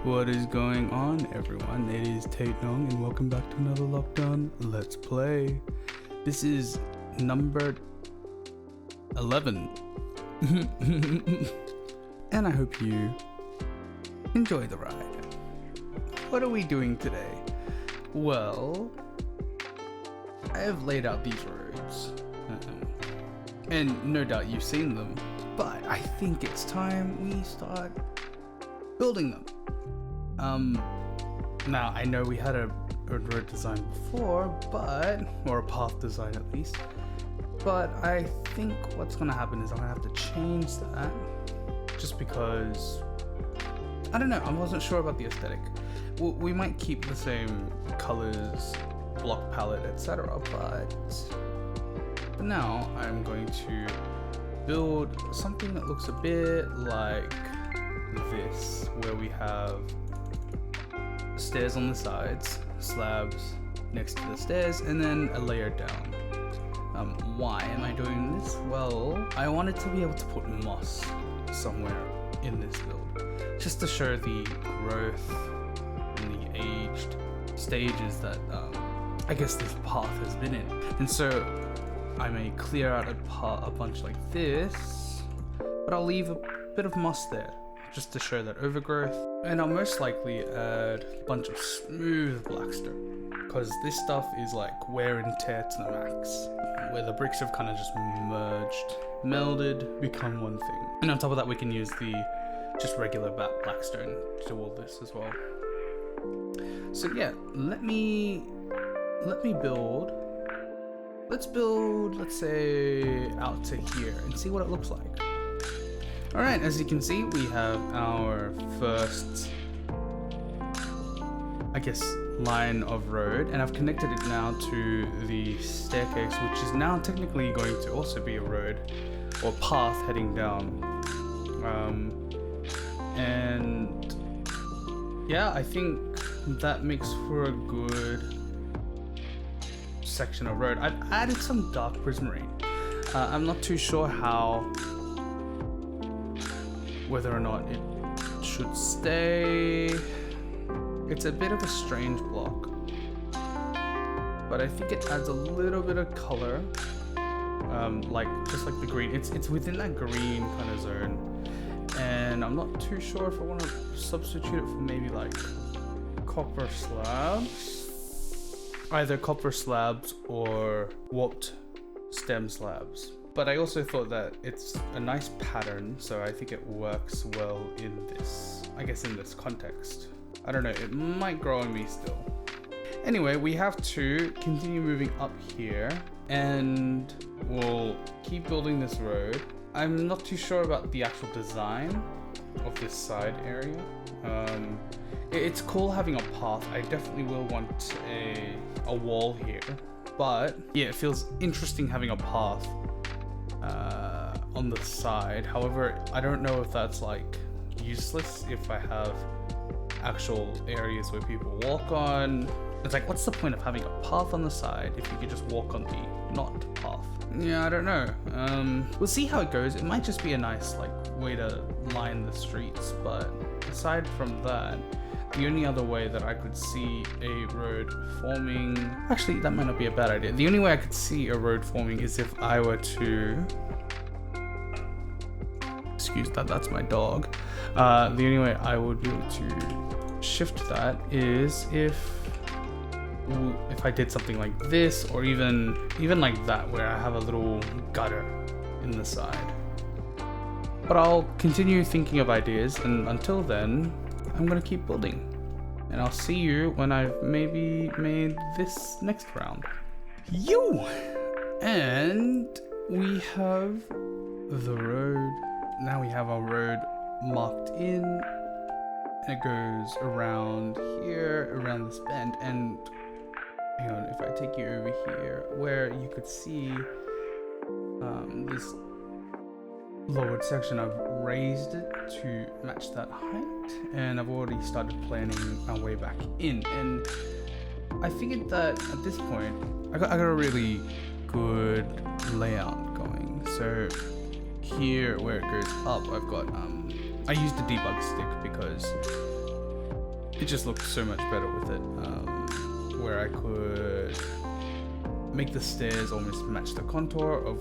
What is going on, everyone? It is Tate Nong and welcome back to another Lockdown Let's Play. This is number 11 and I hope you enjoy the ride. What are we doing today? Well, I have laid out these roads and no doubt you've seen them, but I think it's time we start building them. Now I know we had a road design before, or a path design at least, but I think what's gonna happen is I'm gonna have to change that just because, I don't know, I wasn't sure about the aesthetic. We might keep the same colors, block palette, etc., but now I'm going to build something that looks a bit like this, where we have stairs on the sides, slabs next to the stairs, and then a layer down. Why am I doing this? Well, I wanted to be able to put moss somewhere in this build, just to show the growth and the aged stages that I guess this path has been in. And so I may clear out a bunch like this, but I'll leave a bit of moss there just to show that overgrowth, and I'll most likely add a bunch of smooth blackstone because this stuff is like wear and tear to the max, where the bricks have kind of just melded, become one thing. And on top of that, we can use the just regular blackstone to do all this as well. So yeah, let me build. Let's build, let's say, out to here and see what it looks like. Alright, as you can see, we have our first, I guess, line of road, and I've connected it now to the staircase, which is now technically going to also be a road or path heading down. And yeah, I think that makes for a good section of road. I've added some dark prismarine. I'm not too sure whether or not it should stay. It's a bit of a strange block, but I think it adds a little bit of color, just like the green. It's within that green kind of zone, and I'm not too sure if I want to substitute it for maybe like copper slabs, either copper slabs or warped stem slabs. But I also thought that it's a nice pattern, so I think it works well in this, I guess, in this context. I don't know, it might grow on me still. Anyway, we have to continue moving up here, and we'll keep building this road. I'm not too sure about the actual design of this side area. It's cool having a path. I definitely will want a wall here, but yeah, it feels interesting having a path on the side. However, I don't know if that's like useless if I have actual areas where people walk on. It's like, what's the point of having a path on the side if you could just walk on the not path? Yeah, I don't know. We'll see how it goes. It might just be a nice like way to line the streets, but aside from that, the only other way that I could see a road forming, actually that might not be a bad idea. The only way I could see a road forming is if I were to, excuse that, that's my dog. The only way I would be able to shift that is if I did something like this, or even like that, where I have a little gutter in the side. But I'll continue thinking of ideas, and until then, I'm gonna keep building, and I'll see you when I've maybe made this next round. And we have the road. Now we have our road marked in, and it goes around here, around this bend. And hang on, if I take you over here, where you could see this lowered section, I've raised it to match that height, and I've already started planning our way back in. And I figured that at this point I got a really good layout going. So here where it goes up, I've got I used the debug stick because it just looks so much better with it, where I could make the stairs almost match the contour of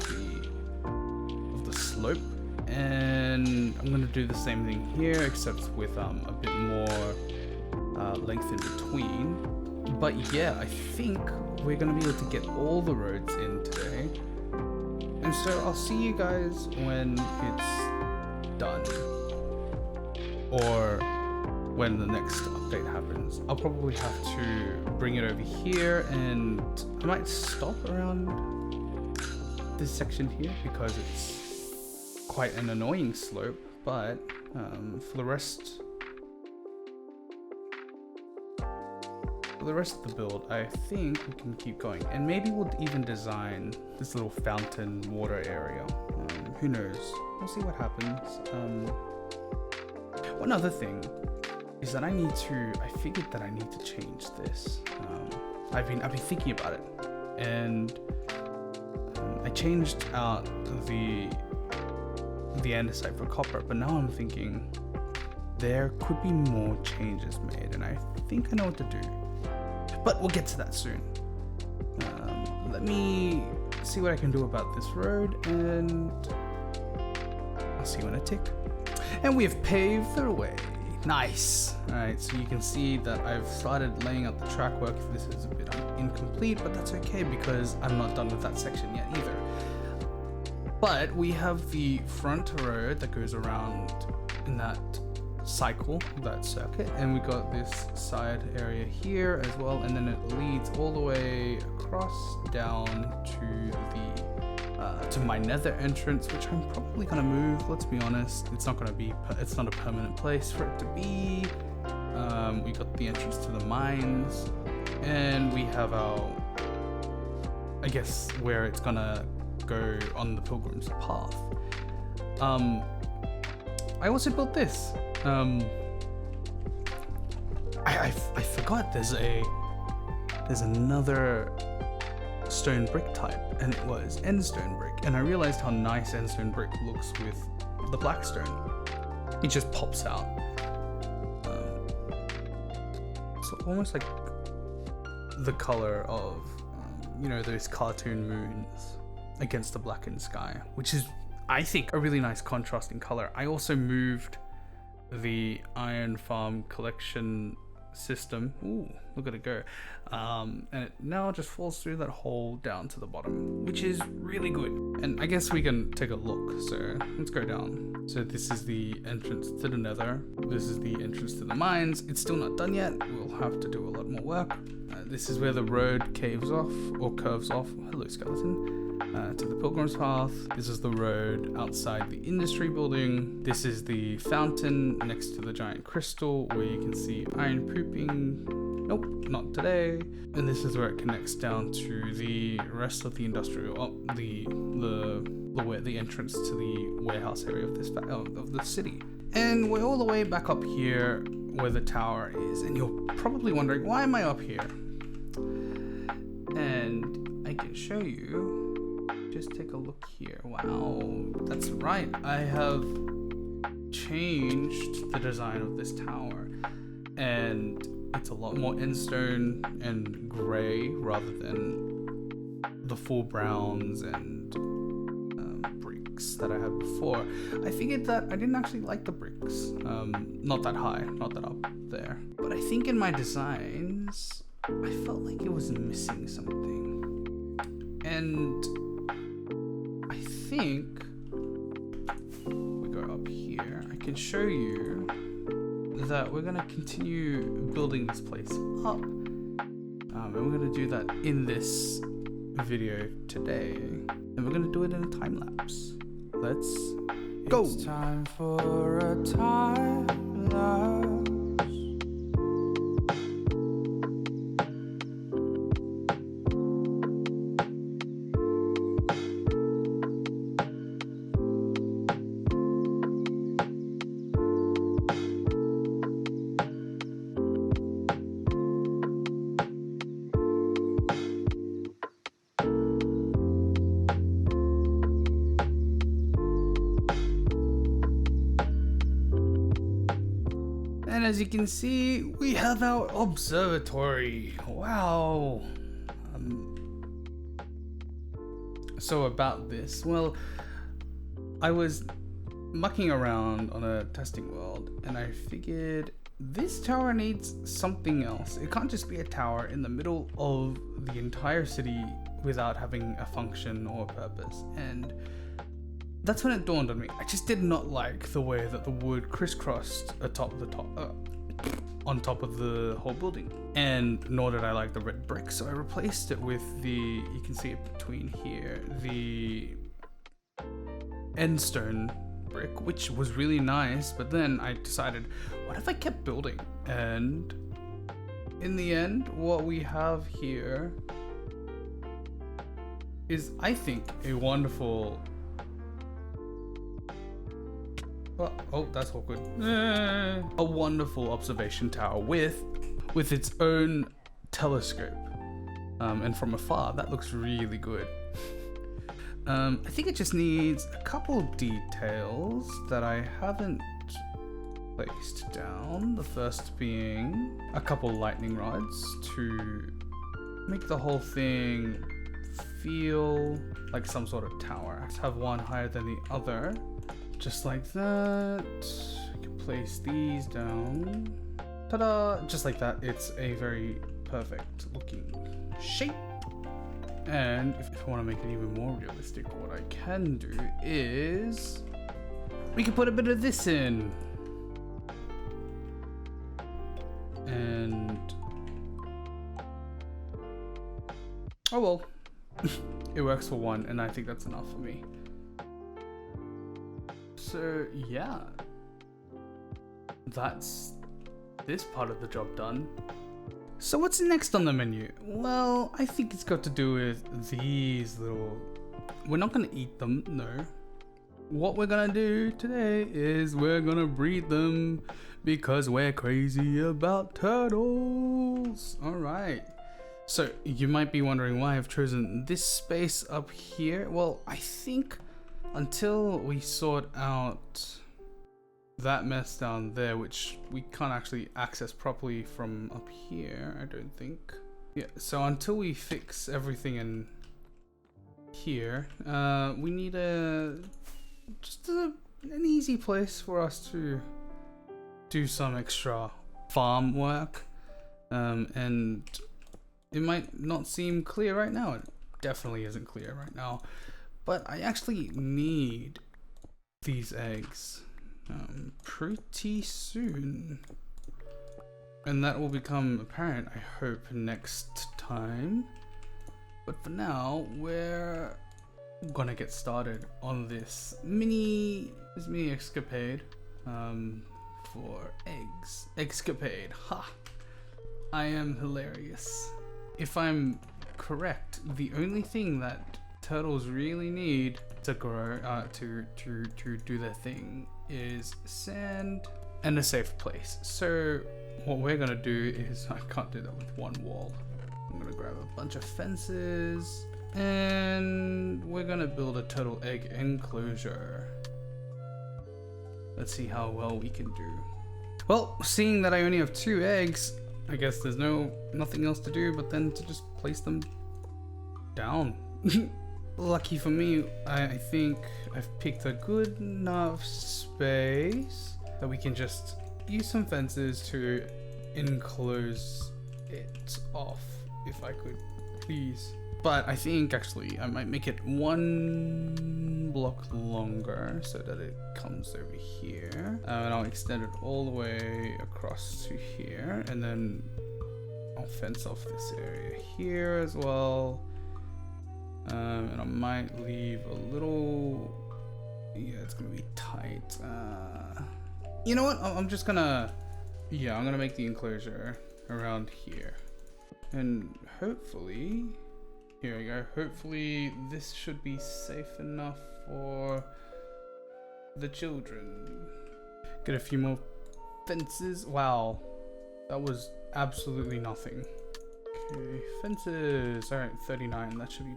the slope. And I'm gonna do the same thing here, except with a bit more length in between. But yeah, I think we're gonna be able to get all the roads in today. And so I'll see you guys when it's done, or when the next update happens. I'll probably have to bring it over here, and I might stop around this section here because it's quite an annoying slope, but for the rest of the build, I think we can keep going, and maybe we'll even design this little fountain water area. Who knows? We'll see what happens. One other thing is that I figured that I need to change this. I've been thinking about it, and I changed out the andesite for copper, but now I'm thinking there could be more changes made, and I think I know what to do. But we'll get to that soon. Let me see what I can do about this road, and I'll see you in a tick. And we have paved the way. Nice. Alright, so you can see that I've started laying out the track work. This is a bit incomplete, but that's okay because I'm not done with that section yet either. But we have the front road that goes around in that cycle, that circuit, and we got this side area here as well, and then it leads all the way across down to my nether entrance, which I'm probably gonna move. Let's be honest, it's not a permanent place for it to be. We got the entrance to the mines, and we have our, I guess, where it's gonna go on the pilgrim's path. I also built this. I forgot there's another stone brick type, and it was endstone brick, and I realized how nice endstone brick looks with the black stone. It just pops out. It's almost like the color of those cartoon moons against the blackened sky, which is, I think, a really nice contrasting color. I also moved the Iron Farm collection system. Ooh, look at it go. And it now just falls through that hole down to the bottom, which is really good. And I guess we can take a look. So let's go down. So this is the entrance to the nether. This is the entrance to the mines. It's still not done yet. We'll have to do a lot more work. This is where the road caves off or curves off. Hello, skeleton. To the pilgrim's path. This is the road outside the industry building. This is the fountain next to the giant crystal where you can see iron pooping. Nope, not today. And this is where it connects down to the rest of the industrial, the entrance to the warehouse area of the city. And we're all the way back up here where the tower is, and you're probably wondering, why am I up here? And I can show you. Just take a look here. Wow, that's right. I have changed the design of this tower, and it's a lot more endstone and gray rather than the full browns and bricks that I had before. I figured that I didn't actually like the bricks. Not that high, not that up there. But I think in my designs, I felt like it was missing something. And I think we go up here. I can show you that we're gonna continue building this place up, and we're gonna do that in this video today, and we're gonna do it in a time lapse. Let's go. It's time for a time lapse. And as you can see, we have our observatory. Wow. So about this, well, I was mucking around on a testing world and I figured this tower needs something else. It can't just be a tower in the middle of the entire city without having a function or a purpose. And that's when it dawned on me. I just did not like the way that the wood crisscrossed on top of the whole building. And nor did I like the red brick, so I replaced it with you can see it between here, the end stone brick, which was really nice. But then I decided, what if I kept building? And in the end, what we have here is, I think, a wonderful... Oh, that's awkward. A wonderful observation tower with its own telescope. And from afar, that looks really good. I think it just needs a couple of details that I haven't placed down. The first being a couple lightning rods to make the whole thing feel like some sort of tower. I have to have one higher than the other, just like that. I can place these down. Ta-da! Just like that. It's a very perfect looking shape. And if I want to make it even more realistic, what I can do is we can put a bit of this in. And oh well, it works for one, and I think that's enough for me. So yeah, that's this part of the job done. So what's next on the menu? Well, I think it's got to do with these little... We're not gonna eat them, no. What we're gonna do today is we're gonna breed them because we're crazy about turtles. All right. So you might be wondering why I've chosen this space up here. Well, I think until we sort out that mess down there, which we can't actually access properly from up here, I don't think. Yeah, so until we fix everything in here, we need just an easy place for us to do some extra farm work. And it might not seem clear right now. It definitely isn't clear right now. But I actually need these eggs pretty soon. And that will become apparent, I hope, next time. But for now, we're gonna get started on this mini escapade for eggs. Escapade, ha! I am hilarious. If I'm correct, the only thing that turtles really need to grow, to do their thing, is sand and a safe place. So what we're gonna do is, I can't do that with one wall. I'm gonna grab a bunch of fences and we're gonna build a turtle egg enclosure. Let's see how well we can do. Well, seeing that I only have 2 eggs, I guess there's nothing else to do but then to just place them down. Lucky for me, I think I've picked a good enough space that we can just use some fences to enclose it off, if I could, please. But I think actually I might make it 1 block longer so that it comes over here. And I'll extend it all the way across to here, and then I'll fence off this area here as well. And I might leave a little, yeah, it's gonna be tight. You know what, I'm just gonna, yeah, I'm gonna make the enclosure around here. And hopefully, here we go, hopefully this should be safe enough for the children. Get a few more fences. Wow, that was absolutely nothing. Okay, fences, all right, 39, that should be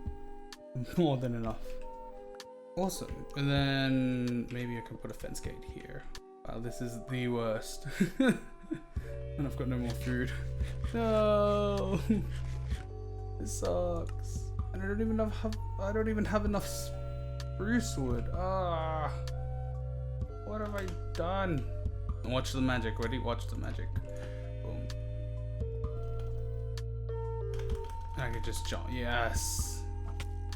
more than enough. Awesome. And then maybe I can put a fence gate here. Wow, this is the worst. And I've got no more food. No! This sucks. And I don't even have enough spruce wood. Ah! What have I done? Watch the magic. Ready? Watch the magic. Boom. I could just jump. Yes.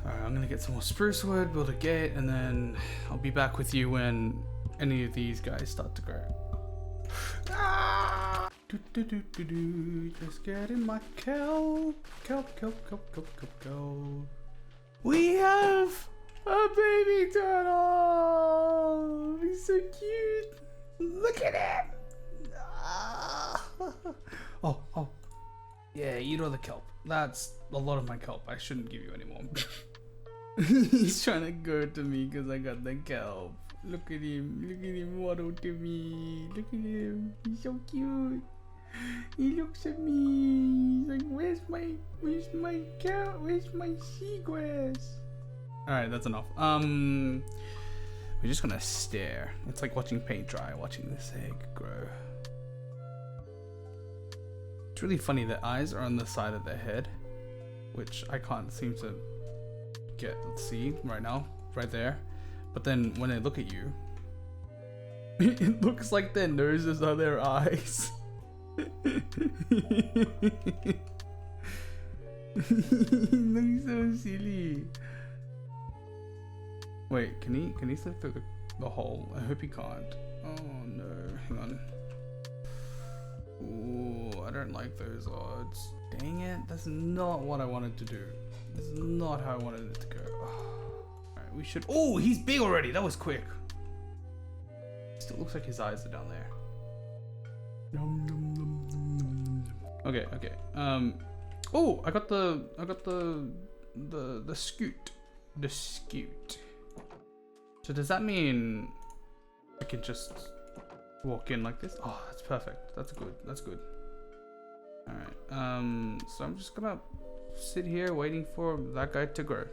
Alright, I'm gonna get some more spruce wood, build a gate, and then I'll be back with you when any of these guys start to grow. Ah! Just get in my kelp. Kelp. We have a baby turtle! He's so cute! Look at him! Ah. Oh. Yeah, eat all the kelp. That's a lot of my kelp. I shouldn't give you any more. He's trying to go to me because I got the kelp. Look at him waddle to me. Look at him, he's so cute. He looks at me. He's like, where's my kelp? Where's my seagrass? Alright, that's enough. We're just gonna stare. It's like watching paint dry, watching this egg grow. It's really funny, their eyes are on the side of their head, which I can't seem to see right now, right there. But then when they look at you, it looks like their noses are their eyes. He looks so silly. Wait, can he slip through the hole? I hope he can't. Oh no, hang on. Ooh, I don't like those odds. Dang it, that's not what I wanted to do. This is not how I wanted it to go. Alright, we should. Oh, he's big already. That was quick. Still looks like his eyes are down there. Okay. Oh, I got the scoot. The scoot. So does that mean I can just walk in like this? Oh, that's perfect. That's good. Alright. So I'm just gonna sit here waiting for that guy to grow.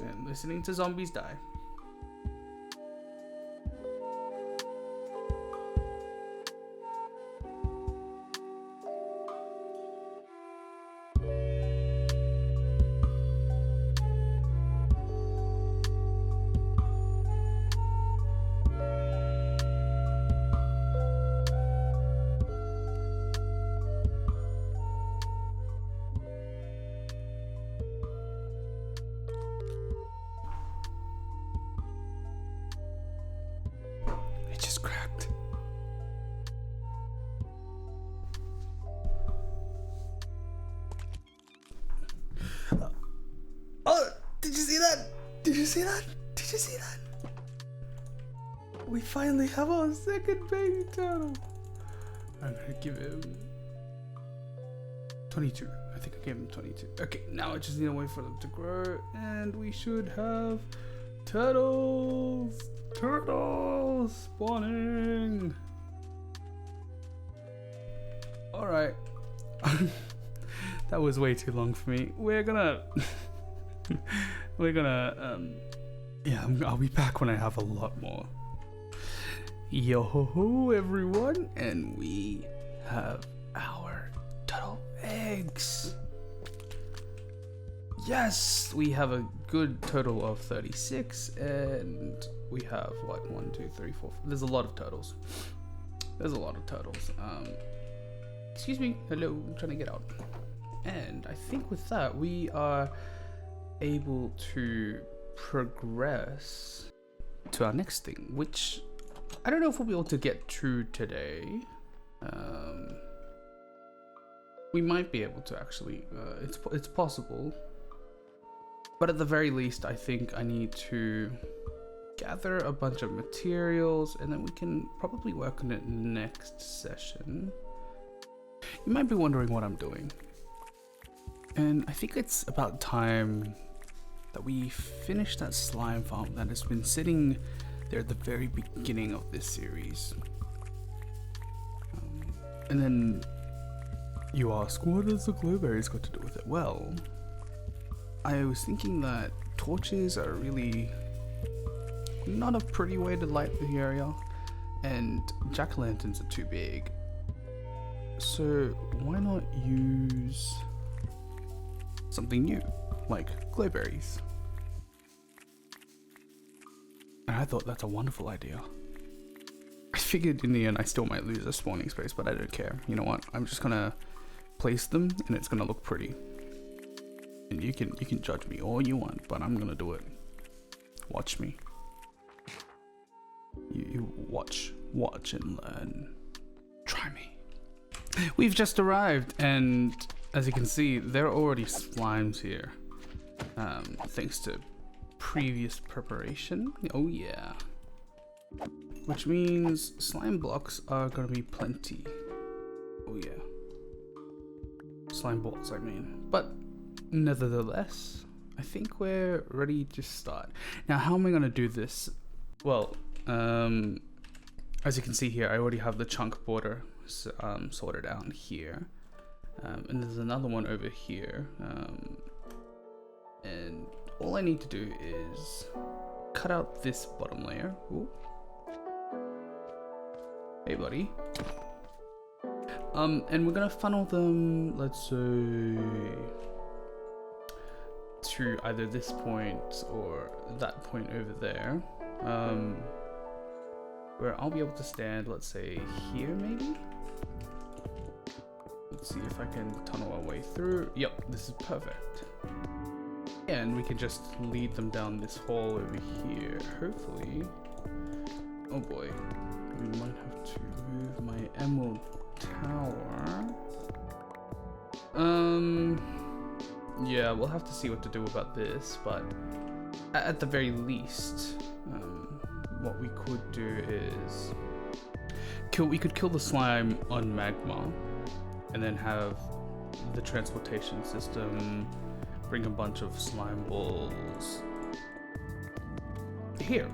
And listening to zombies die. It just cracked. Oh, did you see that? Did you see that? We finally have our second baby turtle. I'm gonna give him 22. I think I gave him 22. Okay, now I just need to wait for them to grow, and we should have turtles. Turtles spawning. All right. That was way too long for me. We're gonna yeah, I'll be back when I have a lot more. Yo ho ho everyone, and we have our turtle eggs. Yes, we have a good total of 36, and we have what, 1 2 3 4 there's a lot of turtles. Excuse me, hello, I'm trying to get out. And I think with that we are able to progress to our next thing, which I don't know if we'll be able to get through today. We might be able to actually, it's possible. But at the very least, I think I need to gather a bunch of materials, and then we can probably work on it next session. You might be wondering what I'm doing. And I think it's about time that we finish that slime farm that has been sitting there at the very beginning of this series. And then you ask, what has the glowberries got to do with it? Well, I was thinking that torches are really not a pretty way to light the area, and jack-o'-lanterns are too big. So why not use something new, like glowberries? And I thought that's a wonderful idea. I figured in the end I still might lose a spawning space, but I don't care. You know what? I'm just gonna place them and it's gonna look pretty. And you can judge me all you want, but I'm gonna do it. Watch me. You watch and learn. Try me. We've just arrived, and as you can see, there are already slimes here. Thanks to previous preparation. Oh yeah. Which means slime blocks are gonna be plenty. Oh yeah. Slime balls, I mean. But nevertheless, I think we're ready to start. Now, how am I gonna do this? Well, as you can see here, I already have the chunk border sorted out here. And there's another one over here. And all I need to do is cut out this bottom layer. Ooh. Hey, buddy. And we're gonna funnel them, let's say, to either this point or that point over there. Where I'll be able to stand, let's say here maybe? Let's see if I can tunnel our way through. Yep, this is perfect. And we can just lead them down this hall over here, hopefully. Oh boy, we might have to move my emerald tower. Yeah, we'll have to see what to do about this, but at the very least, what we could do is we could kill the slime on magma and then have the transportation system bring a bunch of slime balls here.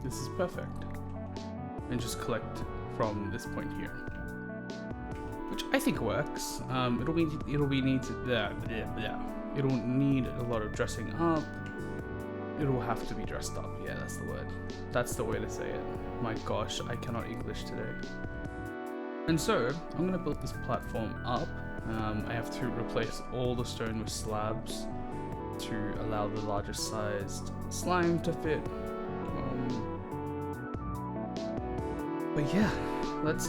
This is perfect. And just collect from this point here, which I think works. It'll need a lot of dressing up. It'll have to be dressed up. Yeah, that's the word. That's the way to say it. My gosh, I cannot English today. And so I'm gonna build this platform up. I have to replace all the stone with slabs to allow the larger sized slime to fit. But yeah, let's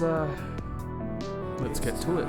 get to it.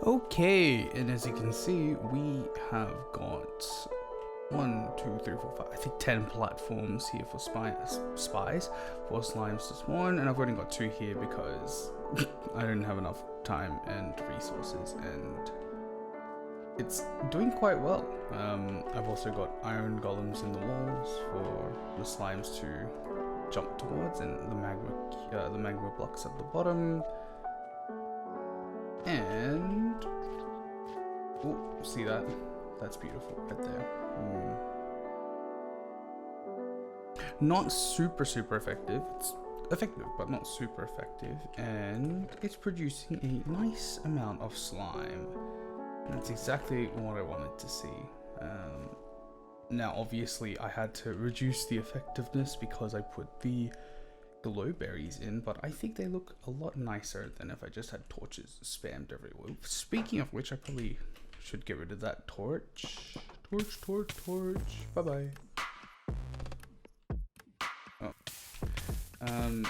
Okay, and as you can see, we have got 1, 2, 3, 4, 5, I think 10 platforms here for spies for slimes to spawn, and I've only got 2 here because I didn't have enough time and resources, and it's doing quite well. I've also got iron golems in the walls for the slimes to jump towards, and the magma blocks at the bottom. And oh, see that? That's beautiful right there. Not super effective. It's effective, but not super effective, and it's producing a nice amount of slime. That's exactly what I wanted to see. Now, obviously, I had to reduce the effectiveness because I put the glow berries in, but I think they look a lot nicer than if I just had torches spammed everywhere. Speaking of which, I probably should get rid of that torch. Torch. Bye-bye. Oh. And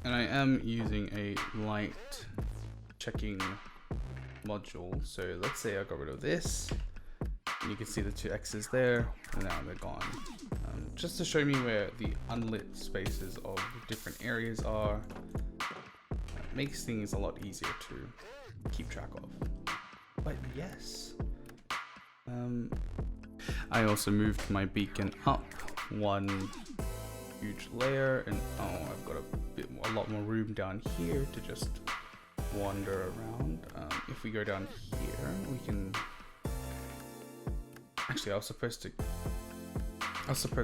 I am using a light checking module. So let's say I got rid of this. And you can see the 2 X's there, and now they're gone. Just to show me where the unlit spaces of different areas are. It makes things a lot easier to keep track of. But yes. I also moved my beacon up 1 huge layer, and I've got a lot more room down here to just wander around. If we go down here, we can. Actually, I was supposed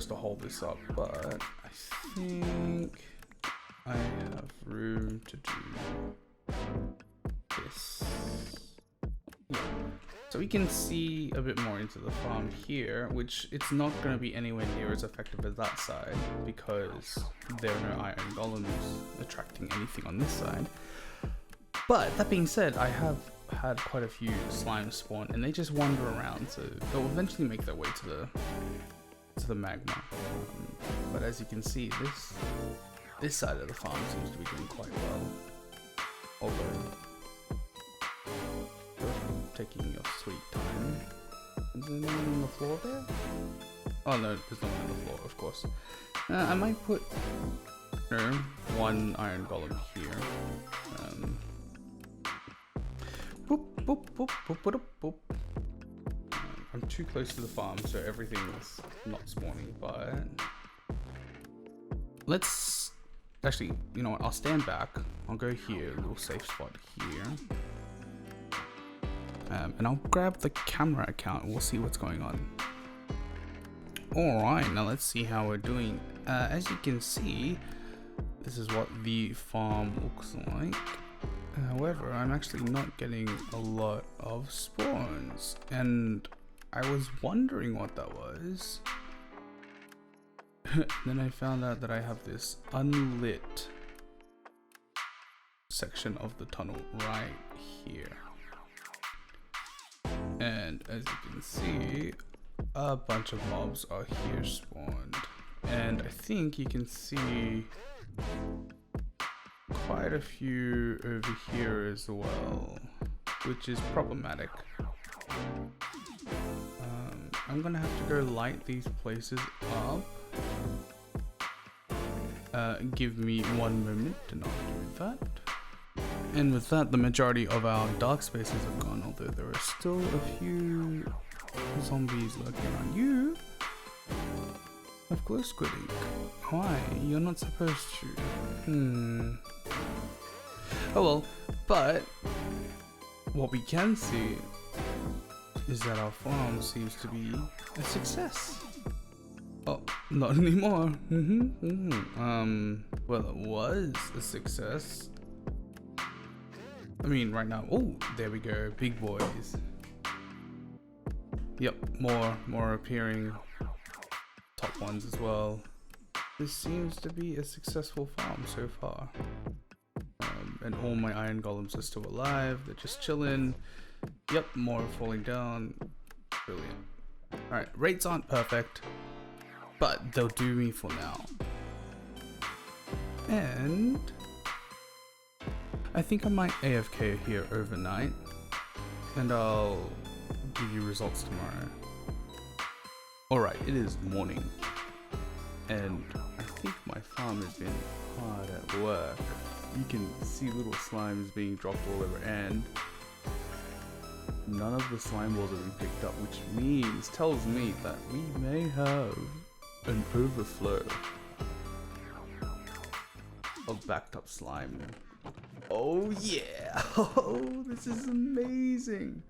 to hold this up, but I think I have room to do this. Yeah. So we can see a bit more into the farm here, which it's not going to be anywhere near as effective as that side because there are no iron golems attracting anything on this side. But that being said, I have had quite a few slimes spawn, and they just wander around, so they'll eventually make their way to the magma. But as you can see, this side of the farm seems to be doing quite well. Although taking your sweet time. Is there anyone on the floor there? Oh no, there's no one on the floor, of course. I might put 1 iron golem here. Boop. I'm too close to the farm, so everything's not spawning, but let's actually, you know what, I'll stand back. I'll go here, a little safe spot here. And I'll grab the camera account and we'll see what's going on. Alright, now let's see how we're doing. As you can see, this is what the farm looks like. However, I'm actually not getting a lot of spawns, and I was wondering what that was. Then I found out that I have this unlit section of the tunnel right here. And as you can see, a bunch of mobs are here spawned. And I think you can see quite a few over here as well, which is problematic. I'm gonna have to go light these places up. Give me 1 moment to not do that. And with that, the majority of our dark spaces have gone, although there are still a few zombies lurking around. You have glow squidding. Why? You're not supposed to. Oh well, but what we can see is that our farm seems to be a success. Oh, not anymore. Well, it was a success. I mean, right now. Oh, there we go, big boys. Yep, more appearing. Top ones as well. This seems to be a successful farm so far. And all my iron golems are still alive. They're just chilling. Yep, more falling down. Brilliant. Alright, rates aren't perfect, but they'll do me for now. And I think I might AFK here overnight. and I'll give you results tomorrow. Alright, it is morning, and I think my farm has been hard at work. You can see little slimes being dropped all over, and none of the slime balls have been picked up, which tells me that we may have an overflow of backed up slime. Oh yeah! Oh, this is amazing!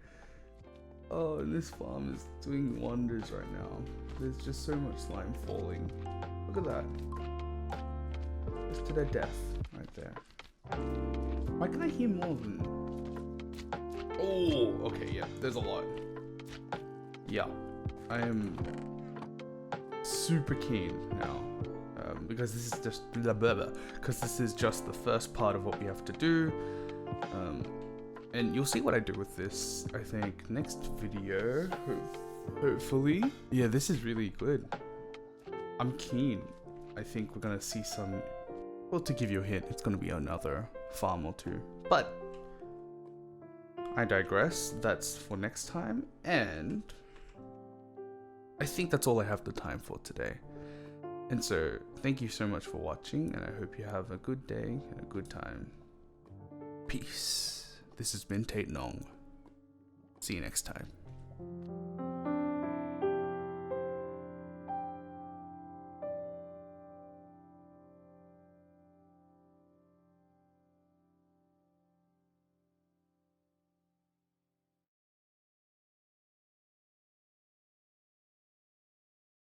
Oh, and this farm is doing wonders right now. There's just so much slime falling. Look at that. Just to their death right there. Why can I hear more than... Oh, okay, yeah, there's a lot. Yeah, I am super keen now. Because this is just blah, blah, blah, because this is just the first part of what we have to do. And you'll see what I do with this, I think, next video, hopefully. Yeah, this is really good. I'm keen. I think we're gonna see some, well, to give you a hint, it's gonna be another farm or two. But I digress, that's for next time, and I think that's all I have the time for today. And so, thank you so much for watching, and I hope you have a good day and a good time. Peace. This has been Tate Nong. See you next time.